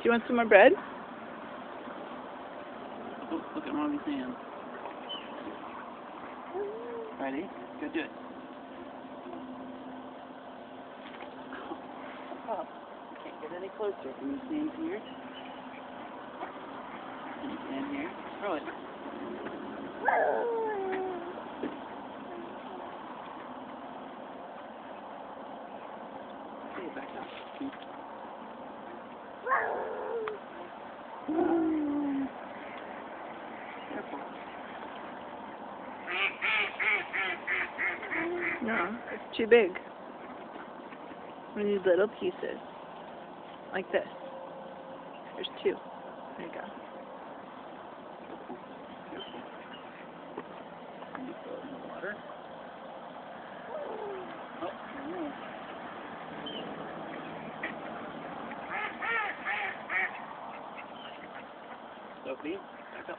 you want some more bread? Oh, look at Mommy's hand. Ready? Go do it. Oh, you can't get any closer. Can you stand here? Can you stand here? Throw it. Okay, back up. Careful. No, it's too big. We need little pieces. Like this. There's 2. There you go. Can you throw it in the water? Oh, no. Sophie, back up.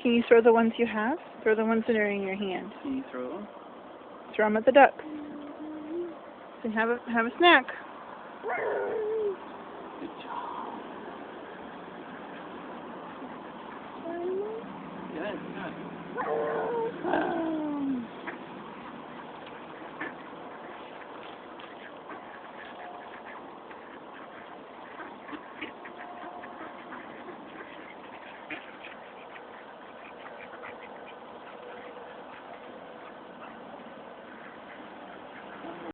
Can you throw the ones you have? Throw the ones that are in your hand. Can you throw them? Throw them at the ducks. And have a snack.